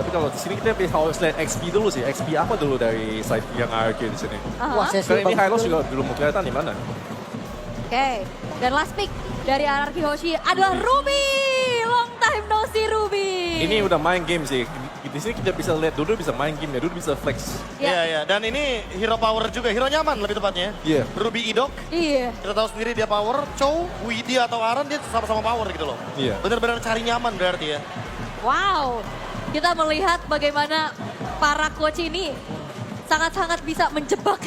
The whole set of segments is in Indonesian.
tapi kalau di sini kita harus lihat XP dulu sih. XP apa dulu dari side yang RRQ di sini. Wah, saya Karena ini bagus Hylos dulu. juga belum kelihatan di mana. Oke, dan last pick dari RRQ Hoshi adalah Ruby. Long time no see Ruby. Ini udah main game sih. Di sini kita bisa lihat dulu bisa main game ya, dulu bisa flex. Ya. Iya, iya. Dan ini hero power juga, hero nyaman lebih tepatnya. Iya. Ruby Idok, Iya. kita tahu sendiri dia power. Chow, Widi atau Aran dia sama-sama power gitu loh. Iya. Bener-bener cari nyaman berarti ya. Wow, kita melihat bagaimana para coach ini sangat-sangat bisa menjebak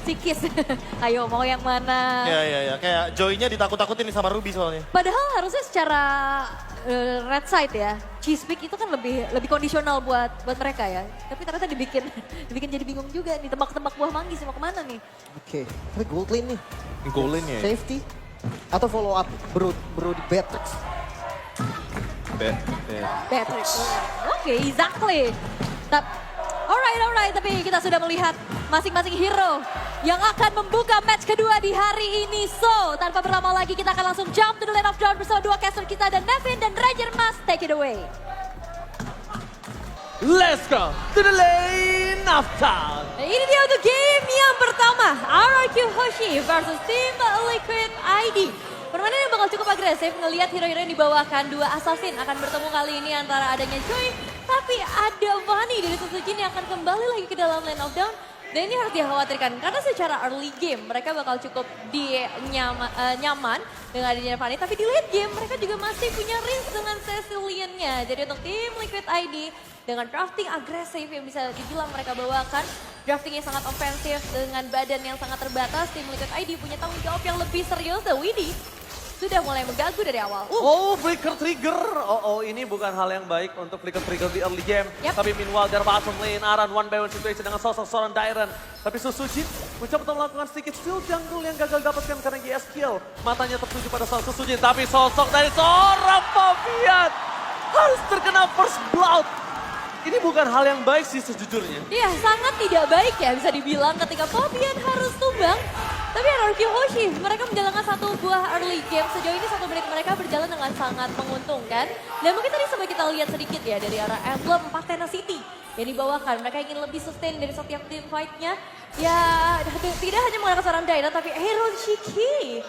psikis. Ayo mau yang mana? Iya, iya, iya. Kayak Joy-nya ditakut-takutin nih sama Ruby soalnya. Padahal harusnya secara red side ya, cheese pick itu kan lebih kondisional buat mereka ya. Tapi ternyata dibikin jadi bingung juga nih, tebak-tebak buah manggis mau kemana nih? Oke, tapi gold lane nih. Golin ya. Safety atau follow up bro di Beatrix. Patrick. Oke, exactly. Alright, tapi kita sudah melihat masing-masing hero yang akan membuka match kedua di hari ini. So, tanpa berlama lagi kita akan langsung jump to the lane of dawn bersama dua caster kita dan Nevin dan Ranger Mas. Take it away. Let's go to the lane of town. Nah, ini dia untuk game yang pertama. RRQ Hoshi versus Team Liquid ID. Permainan yang bakal cukup agresif, ngelihat hero-hero yang dibawakan. Dua assassin akan bertemu kali ini antara adanya Joy, tapi ada Vani dari Susujin yang akan kembali lagi ke dalam lane of dawn. Dan ini harus dikhawatirkan karena secara early game mereka bakal cukup nyaman dengan adanya Vani. Tapi di late game mereka juga masih punya risk dengan Cecilian-nya. Jadi untuk tim Liquid ID dengan drafting agresif yang bisa dibilang mereka bawakan. Draftingnya sangat ofensif dengan badan yang sangat terbatas. Tim Liquid ID punya tanggung jawab yang lebih serius. The Widdy sudah mulai mengganggu dari awal. Oh, flicker trigger. Oh, ini bukan hal yang baik untuk flicker trigger di early game. Yep. Tapi meanwhile, dari bottom lane, Aran one by one situation dengan sosok seorang Dairen. Tapi Susujin mencoba untuk melakukan sedikit steal jungle yang gagal dapatkan karena GS kill. Matanya tertuju pada sosok Susujin, tapi sosok dari seorang Fabian harus terkena first blood. Ini bukan hal yang baik sih sejujurnya. Iya, sangat tidak baik ya bisa dibilang ketika Fabian harus tumbang. Tapi RRQ Hoshi, mereka menjalankan satu buah early game. Sejauh ini 1 menit mereka berjalan dengan sangat menguntungkan. Dan mungkin tadi coba kita lihat sedikit ya dari arah emblem 4 Tenacity yang dibawakan. Mereka ingin lebih sustain dari setiap team fight-nya. Ya, tidak hanya menggunakan seorang Dairen, tapi Aaron Shiki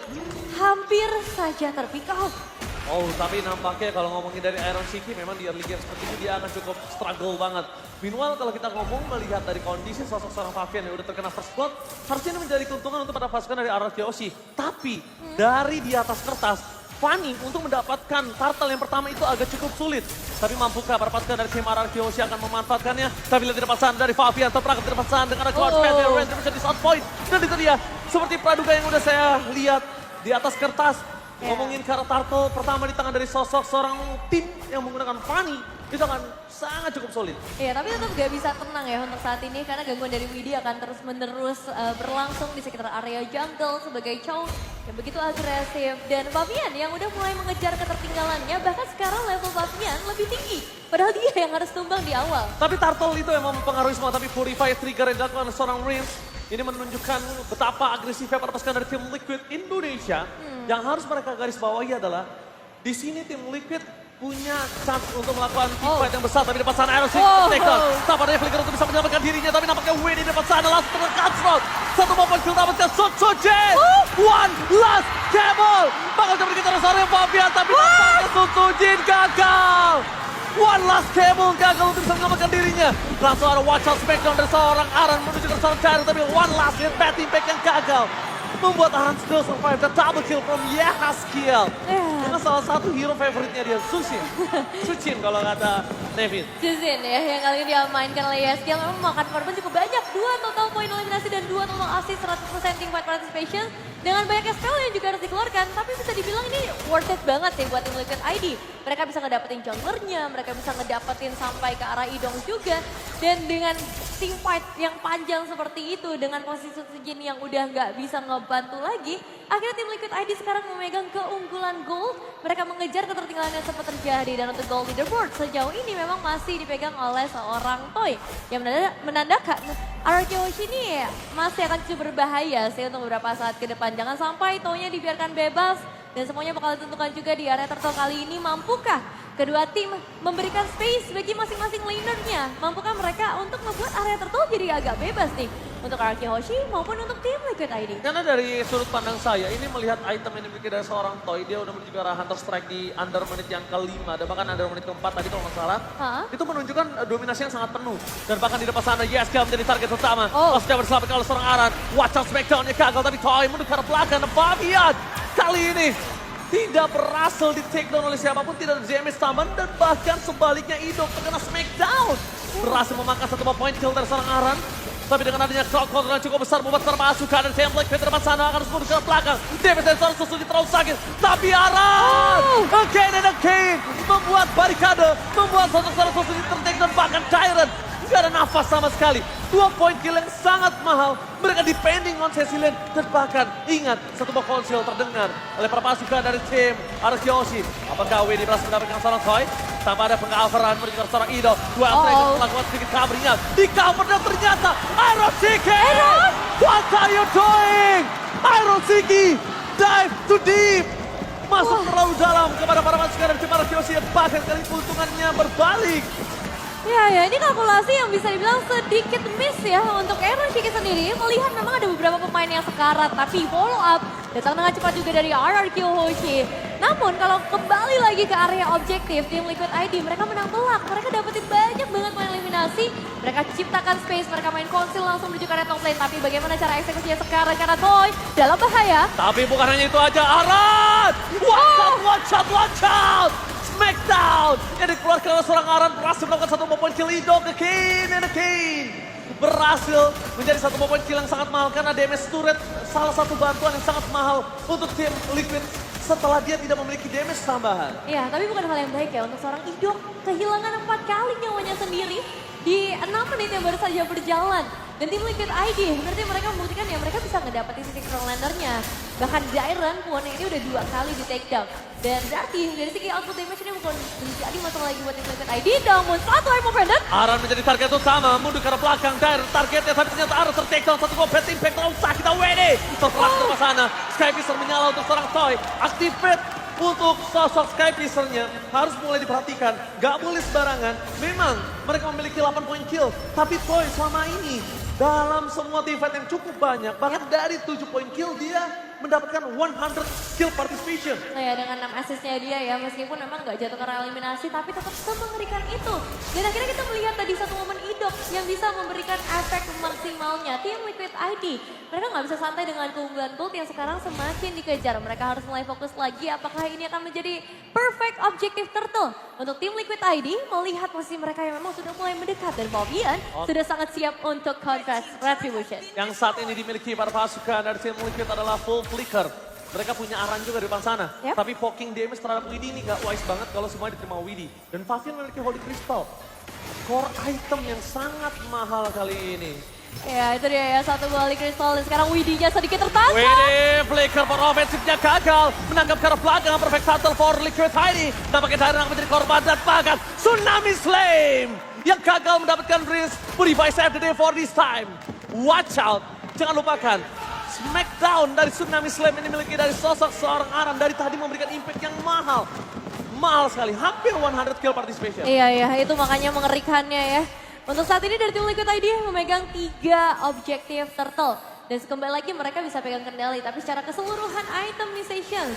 hampir saja terpick off. Oh, tapi nampaknya kalau ngomongin dari Iron Shiki memang di early game seperti ini dia akan cukup struggle banget. Meanwhile kalau kita ngomong melihat dari kondisi sosok seorang Fabian yang udah terkena first blood, harusnya ini menjadi keuntungan untuk pada pasukan dari RRQ Hoshi. Tapi dari di atas kertas, Fanny untuk mendapatkan turtle yang pertama itu agak cukup sulit. Tapi mampukah para pasukan dari tim RRQ Hoshi akan memanfaatkannya? Tapi lihat tidak pasangan dari Fabian, terperangkap tidak pasangan dengan charge pad dari Ranger menjadi shot point. Dan itu dia, seperti praduga yang udah saya lihat di atas kertas. Ngomongin karena turtle pertama di tangan dari sosok seorang tim yang menggunakan Fanny, itu akan sangat cukup solid. Iya, tapi tetap gak bisa tenang ya untuk saat ini karena gangguan dari Widdy akan terus-menerus berlangsung di sekitar area jungle sebagai Chow yang begitu agresif. Dan Fabian yang udah mulai mengejar ketertinggalannya, bahkan sekarang level Fabian lebih tinggi. Padahal dia yang harus tumbang di awal. Tapi turtle itu yang mempengaruhi semua, tapi Purify trigger yang dilakukan oleh seorang Rims. Ini menunjukkan betapa agresifnya para pasukan dari tim Liquid Indonesia. Yang harus mereka garis bawahi adalah di sini tim Liquid punya chance untuk melakukan team fight yang besar. Tapi dapat sana Iron Shiki take down. Tanpa dari Flicker untuk bisa menyelamatkan dirinya. Tapi nampaknya Winnie dapat sana langsung terdekat slot. Satu momen kill dapatkan Susujin. One last cable. Bakal coba dikejar seorang Fabian. Tapi nampaknya Susujin gagal. One last cable gagal untuk bisa menyelamatkan dirinya. Langsung ada watch out smackdown dari seorang Aran menuju ke seorang Dairen. Tapi one last hit bad impact yang gagal. Membuat Aran still survive the double kill from Yehaskiel. Dengan salah satu hero favoritnya dia, Suchin kalau kata Nevin. Suchin ya, yang kali ini diamainkan oleh Yehaskiel memang memakan korban cukup banyak. 2 total poin eliminasi dan 2 total assist 100% team fight participation. Dengan banyaknya spell yang juga harus dikeluarkan. Tapi bisa dibilang ini worth it banget sih buat tim Liquid ID. Mereka bisa ngedapetin junglernya, mereka bisa ngedapetin sampai ke arah Idong juga. Dan dengan team fight yang panjang seperti itu, dengan posisi Susujin yang udah nggak bisa ngebantu lagi, akhirnya tim Liquid ID sekarang memegang keunggulan gold. Mereka mengejar ketertinggalan yang sempat terjadi. Dan untuk gold leaderboard sejauh ini memang masih dipegang oleh seorang Toy. Yang menandakan RRQ Hoshi ini masih akan cukup berbahaya sih untuk beberapa saat ke depan. Jangan sampai Toy-nya dibiarkan bebas. Dan semuanya bakal ditentukan juga di area turtle kali ini. Mampukah kedua tim memberikan space bagi masing-masing lanernya. Mampukah mereka untuk membuat area turtle jadi agak bebas nih untuk RRQ Hoshi maupun untuk tim Liquid ID. Karena dari sudut pandang saya, ini melihat item yang dimiliki dari seorang Toy, dia udah menuju ke arah Hunter Strike di under menit yang kelima, dan bahkan under menit keempat tadi kalau nggak salah. Itu menunjukkan dominasi yang sangat penuh. Dan bahkan di depan sana, YSKL menjadi target utama. Sudah berselamatkan oleh seorang Aran. Watch out Smackdown-nya gagal, tapi Toy mundur ke arah belakang. Dan Fabian kali ini tidak berhasil di take down oleh siapapun, tidak ada damage tambahan, dan bahkan sebaliknya Idok terkena Smackdown. Berhasil memangkas satu point kill dari seorang Aran. Tapi dengan adanya crowd control yang cukup besar membuat termasukan dan Template ke depan sana akan mundur ke belakang. David dan seorang Susuki terlalu sakit. Tapi Aran again and again membuat barikade, membuat seorang Susuki tertake dan bahkan Tyrant gak ada nafas sama sekali. 2 point kill yang sangat mahal. Mereka depending on Cecilian. Dan bahkan ingat, satu buah konsil terdengar oleh para pasukan dari tim RRQ Hoshi. Apakah WD berhasil mendapatkan seorang Toy? Tanpa ada pengcoveran menuju ke seorang Ido. Dua Alfred melakukan sedikit covernya. Di cover dan ternyata Iron Siki! What are you doing? Iron Siki dive too deep. Masuk terlalu dalam kepada para pasukan dari tim RRQ Hoshi. Bahkan kali keuntungannya berbalik. Ya, ini kalkulasi yang bisa dibilang sedikit miss ya untuk Iron Shiki sendiri. Melihat memang ada beberapa pemain yang sekarat, tapi follow up datang dengan cepat juga dari RRQ Hoshi. Namun kalau kembali lagi ke area objektif, tim Liquid ID mereka menang telak. Mereka dapetin banyak banget poin eliminasi. Mereka ciptakan space, mereka main konsil langsung menuju ke area top lane. Tapi bagaimana cara eksekusinya sekarang karena Toy dalam bahaya. Tapi bukan hanya itu aja, Aran! Watch out! Smackdown yang dikeluarkan oleh seorang Aran berhasil melakukan satu point kill Idok ke Kane. Berhasil menjadi satu point kill yang sangat mahal karena damage turret salah satu bantuan yang sangat mahal untuk tim Liquid setelah dia tidak memiliki damage tambahan. Iya, tapi bukan hal yang baik ya untuk seorang Idok kehilangan 4 kali nyawanya sendiri di 6 menit yang baru saja berjalan. Dan tim Liquid ID berarti mereka membuktikan ya mereka bisa ngedapetin sisi frontlanernya. Bahkan Dairon pun ini udah 2 kali di take down. Dan berarti dari segi output damage ini bukan menjadi masalah lagi buat tim Liquid ID. Namun satu Imo Pendant. Aran menjadi target utama, mundur ke arah belakang. Dairon targetnya tapi ternyata Aran ter-take down. Satu bad impact terlalu sakit WD. Setelah ke sana, Skyfisher menyala untuk seorang Toy. Activate untuk sosok Skyfisher-nya harus mulai diperhatikan. Gak boleh sembarangan. Memang mereka memiliki 8 point kill. Tapi Toy selama ini dalam semua team fight yang cukup banyak, bahkan dari 7 point kill dia mendapatkan 100 kill participation. Nah ya dengan 6 assist-nya dia ya, meskipun memang gak jatuh karena eliminasi, tapi tetap semengerikan itu. Dan akhirnya kita melihat tadi satu momen Idok yang bisa memberikan efek maksimalnya. Tim Liquid ID, mereka gak bisa santai dengan keunggulan gold yang sekarang semakin dikejar. Mereka harus mulai fokus lagi, apakah ini akan menjadi perfect objective turtle. Untuk tim Liquid ID, melihat posisi mereka yang memang sudah mulai mendekat. Dan Fabian sudah sangat siap untuk contest retribution. Yang saat ini dimiliki para pasukan dari tim Liquid adalah full flicker. Mereka punya Aran juga di depan sana. Tapi poking damage terhadap Widdy ini gak wise banget kalau semuanya diterima Widdy. Dan Fabian memiliki Holy Crystal. Core item yang sangat mahal kali ini. Ya itu dia ya, satu Holy Crystal dan sekarang Widdy-nya sedikit tertangkap. Widdy, flicker for offensive-nya gagal. Menangkap ke arah belakang, perfect shuttle for Liquid ID. Nampaknya Dairon akan menjadi korban dan bahkan Tsunami Flame yang gagal mendapatkan Breeze. Purify save the day for this time. Watch out, jangan lupakan. Smackdown dari Tsunami Slam ini dimiliki dari sosok seorang Aran dari tadi memberikan impact yang mahal. Mahal sekali, hampir 100 kill participation. Iya, itu makanya mengerikannya ya. Untuk saat ini dari tim Liquid ID memegang 3 objektif turtle. Dan kembali lagi mereka bisa pegang kendali, tapi secara keseluruhan itemization.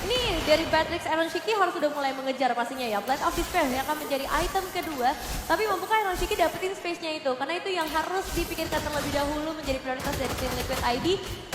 Ini dari Batrix Iron Shiki harus sudah mulai mengejar pastinya ya. Blade of Despair yang akan menjadi item kedua. Tapi mampukah Iron Shiki dapetin space-nya itu? Karena itu yang harus dipikirkan terlebih dahulu menjadi prioritas dari tim Liquid ID.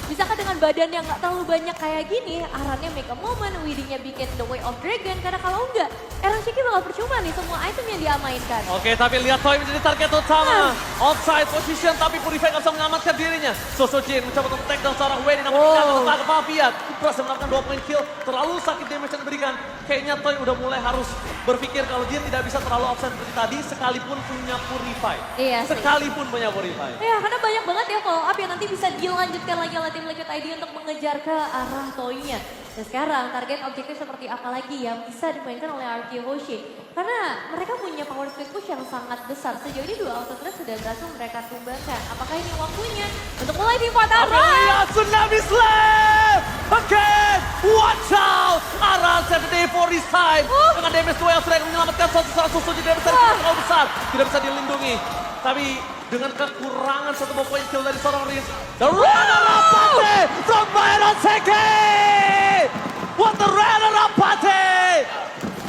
Bisakah dengan badan yang gak terlalu banyak kayak gini, Arannya make a moment, Widdy-nya bikin The Way of Dragon. Karena kalau enggak, Iron Shiki bakal percuma nih semua item yang dia mainkan. Oke, tapi lihat Toy menjadi target utama. Offside position, tapi Purify gak bisa menyelamatkan dirinya. Sosojin mencoba untuk take down seorang Weddy, namun tidak ke Fabian. Berhasil mendapatkan 2 point kill, terlalu sakit damage yang diberikan. Kayaknya Toy udah mulai harus berpikir kalau dia tidak bisa terlalu offside seperti tadi, sekalipun punya Purify. Iya sih. Sekalipun punya Purify. Ya, karena banyak banget ya follow up yang nanti bisa dilanjutkan lagi oleh tim Liquid ID untuk mengejar ke arah Toy-nya. Dan sekarang target objektif seperti apa lagi yang bisa dimainkan oleh RRQ Hoshi. Karena mereka punya power split push yang sangat besar. Sejauh ini 2 auto threat sudah berhasil mereka tumbangkan. Apakah ini waktunya untuk mulai di Aran? Lihat Tsunami Slam! Again! Watch out! Aran 7 for this time. Dengan damage 2 yang sudah menyelamatkan seorang Suzuki. Damage dari terlalu besar. Tidak bisa dilindungi. Tapi dengan kekurangan satu poin kill dari seorang Riz. The runner-up party from Myron Seki! What the runner-up party!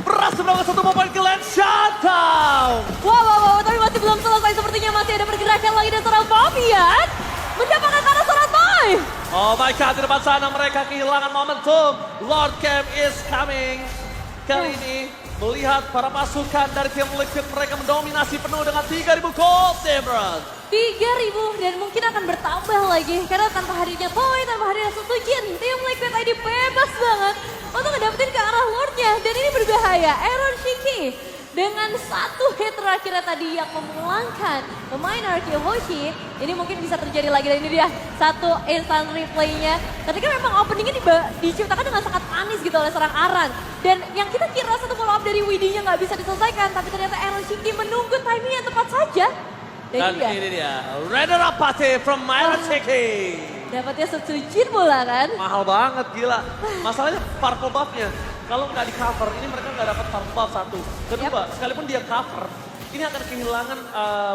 Berhasil melakukan satu poin kill and shutdown! Wow, tapi masih belum selesai. Sepertinya masih ada pergerakan lagi dari seorang Fabian. Mendapatkan karena seorang Toy. Oh my god, di depan sana mereka kehilangan momentum. Lord Camp is coming. Kali ini melihat para pasukan dari tim Liquid, mereka mendominasi penuh dengan 3.000 gold, Debron. 3.000 dan mungkin akan bertambah lagi. Karena tanpa hadirnya Toy, tanpa hadirnya Sutujin, tim Liquid ID bebas banget untuk ngedapetin ke arah Lordnya. Dan ini berbahaya, Aaron Shiki. Dengan satu hit terakhirnya tadi yang memulangkan pemain Archie Hoshi, ini mungkin bisa terjadi lagi. Dan ini dia satu instant replaynya. Ketika memang openingnya diciptakan dengan sangat manis gitu oleh seorang Aran. Dan yang kita kira satu follow up dari Widdy-nya nggak bisa diselesaikan, tapi ternyata Aaron Shiki menunggu timing yang tepat saja. Dan ini dia, runner-up party from Myron Shiki. Dapatnya Sutujin bola kan. Mahal banget, gila. Masalahnya purple buff-nya. Kalau nggak di cover, ini mereka nggak dapat purple buff satu. Kedua, sekalipun dia cover, ini akan kehilangan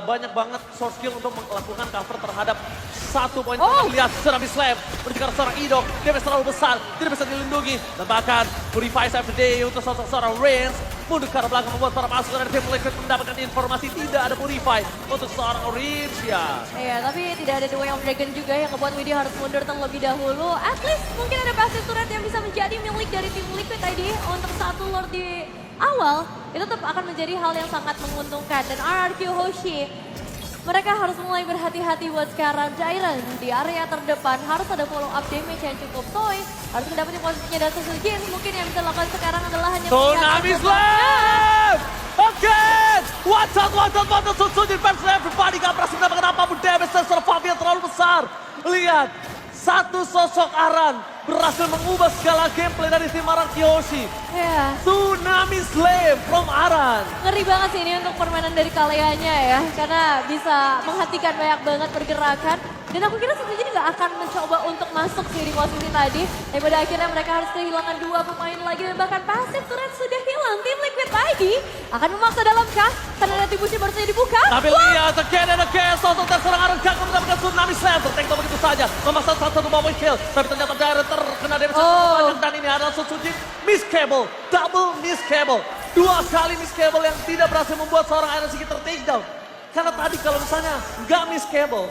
banyak banget source skill untuk melakukan cover terhadap satu poin. Lihat Tsunami Slam, mencegah seorang Idok, dia terlalu besar, tidak bisa dilindungi. Dan bahkan Purify Save the Day untuk seorang Reigns, mundur ke arah belakang membuat para pasukan dari tim Liquid mendapatkan informasi tidak ada Purify untuk seorang Reigns ya. Iya, tapi tidak ada The Way of Dragon juga yang membuat Widdy harus mundur terlebih dahulu. At least mungkin ada passive turret yang bisa menjadi milik dari tim Liquid ID untuk satu Lord di awal. Itu tetap akan menjadi hal yang sangat menguntungkan. Dan RRQ Hoshi, mereka harus mulai berhati-hati buat sekarang. Jairen di area terdepan harus ada follow up damage yang cukup. Toy harus mendapatkan posisinya dan Sujin. Mungkin yang bisa dilakukan sekarang adalah hanya Tsunami Slam! Again! Watch out, Sujin versus everybody. Gak berhasil mendapatkan apapun damage dan seorang Fabian terlalu besar. Lihat, satu sosok Aran berhasil mengubah segala gameplay dari tim Aran Kiyoshi. Ya. Tsunami Slam from Aran. Ngeri banget sih ini untuk permainan dari Kaleanya ya. Karena bisa menghentikan banyak banget pergerakan. Dan aku kira Sutujin nggak akan mencoba untuk masuk sih di posisi tadi. Dan pada akhirnya mereka harus kehilangan 2 pemain lagi. Dan bahkan passive turret sudah hilang. Tim Liquid ID akan memaksa dalam kah? Karena retribusi baru saja dibuka. Tapi lihat again and again. Sosok terserang Aran gagal mendapatkan Tsunami Slam. Tertengok begitu saja. Memaksa satu poin kill. Tapi ternyata Darren terkena damage banyak. Dan ini adalah Sujin miss cable. Double miss cable. 2 kali miss cable yang tidak berhasil membuat seorang Iron Siki ter-takedown. Karena tadi kalau misalnya nggak miss cable,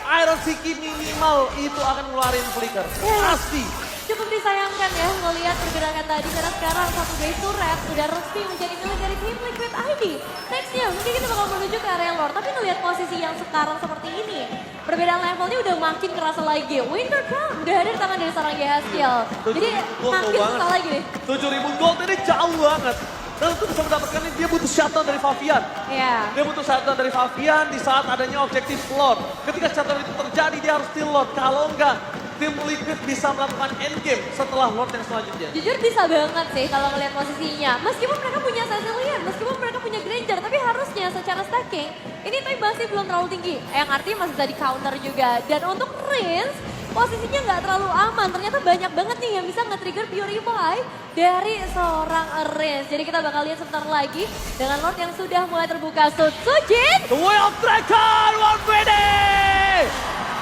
Iron Siki minimal itu akan ngeluarin flicker. Pasti. Cukup disayangkan ya melihat pergerakan tadi karena sekarang satu base turret sudah resmi menjadi milik dari tim Liquid ID. Nextnya mungkin kita bakal menuju ke area Lord, tapi ngelihat posisi yang sekarang seperti ini, perbedaan levelnya udah makin kerasa lagi. Winter Crown udah ada di tangan dari seorang Yeskiel. Jadi makin susah lagi nih. 7.000 gold ini jauh banget. Dan untuk bisa mendapatkan ini dia butuh shutdown dari Fabian. Iya. Dia butuh shutdown dari Fabian di saat adanya objektif Lord. Ketika shutdown itu terjadi dia harus steal Lord. Kalau enggak, tim Liquid bisa melakukan endgame setelah Lord yang selanjutnya. Jujur bisa banget sih kalau ngelihat posisinya. Meskipun mereka punya Cecilian, meskipun mereka punya Granger, tapi harusnya secara stacking ini tuh masih belum terlalu tinggi. Yang artinya masih bisa di counter juga. Dan untuk Reigns, posisinya nggak terlalu aman. Ternyata banyak banget nih yang bisa nge-trigger Purify dari seorang Reigns. Jadi kita bakal lihat sebentar lagi dengan Lord yang sudah mulai terbuka. Sujin! The Way of Dragon, one minute!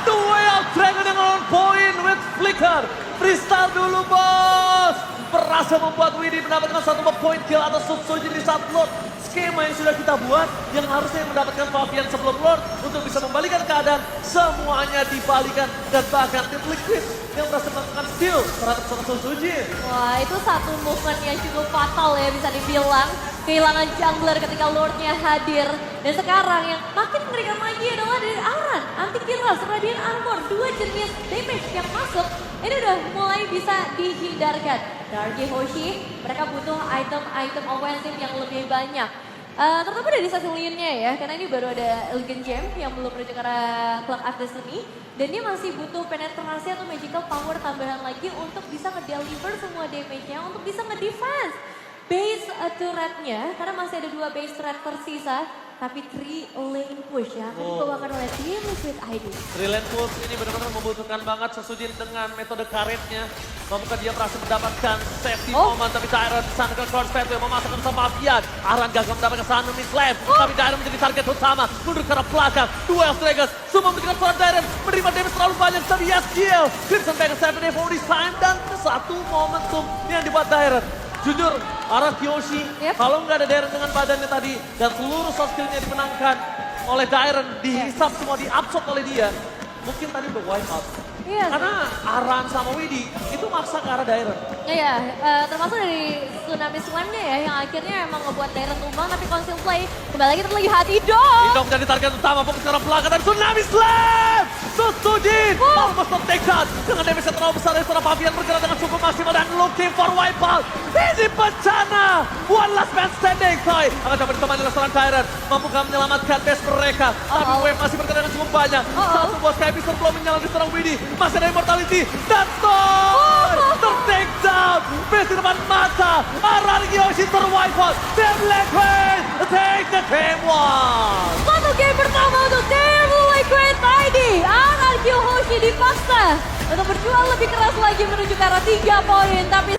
The Way of Dragon yang on point with flicker. Freestyle dulu bos. Berhasil membuat Widdy mendapatkan 1 point kill atau Sujin di saat Lord. Skema yang sudah kita buat yang harusnya mendapatkan Fabian sebelum Lord untuk bisa membalikan keadaan. Semuanya dibalikan dan bahkan tim Liquid yang berhasil melakukan steal terhadap seorang Sujin. Wah, itu satu movement yang cukup fatal ya bisa dibilang. Kehilangan jungler ketika Lordnya hadir. Dan sekarang yang makin mengerikan lagi adalah dari Aran. Anti-Kiras, Radiant Armor, 2 jenis damage yang masuk. Ini udah mulai bisa dihindarkan. Darky Hoshi, mereka butuh item-item offensive yang lebih banyak. Terutama dari Cecilian-nya ya, karena ini baru ada Elegant Gem yang belum menuju ke arah Clock of Destiny. Dan dia masih butuh penetrasi atau magical power tambahan lagi untuk bisa nge-deliver semua damage-nya, untuk bisa nge-defense base turret-nya. Karena masih ada 2 base turret tersisa. tapi 3 lane push ya. Akan dibawakan oleh tim Liquid ID. Brilliant Pulse ini benar-benar membutuhkan banget Sesujin dengan metode karetnya. Mampukah dia berhasil mendapatkan safety moment, tapi Dairon sana ke cross path yang memasukkan sama Avian. Aran gagal mendapatkan Sanu mid left, tapi Dairon menjadi target utama. Mundur ke arah belakang, duel Dragons. Semua memberikan suara Dairon, menerima damage terlalu banyak, tapi Yasgiel. Crimson Bang 7 day for this time, dan satu momentum yang dibuat Dairon. Jujur, arah Kyoshi, kalau nggak ada Dairon dengan badannya tadi, dan seluruh soft skillnya dimenangkan oleh Dairon, dihisap semua, diabsorb oleh dia, mungkin tadi udah wipe out. Iya. Karena Aran sama Widi itu maksa ke arah Dairon. Iya, termasuk dari Tsunami Slam-nya ya, yang akhirnya emang ngebuat Dairon tumbang, tapi Conceal Play kembali lagi terlagi hati dong. Indo menjadi target utama, fokus ke arah belakang, dan Tsunami Slam! Susudin! Almost not take out. Dengan damage yang terlalu besar dari seorang Pavian bergerak dengan cukup maksimal dan looking for wipeout. Ini bencana! One last man standing, Toy. Akan coba ditemani oleh seorang Dairon. Mampukah menyelamatkan base mereka. Tapi wave masih bergerak dengan cukup banyak. Satu buat Sky Pistol belum menyala di seorang Widi. Masih ada Immortality. Dan Toy! Ter-take down! Base di depan mata. Aran Kyoshi ter-wipeout. Team Liquid take the game one! Satu game pertama untuk tim Liquid ID. Aran Kyoshi dipaksa untuk berjuang lebih keras lagi menuju ke arah 3 poin, tapi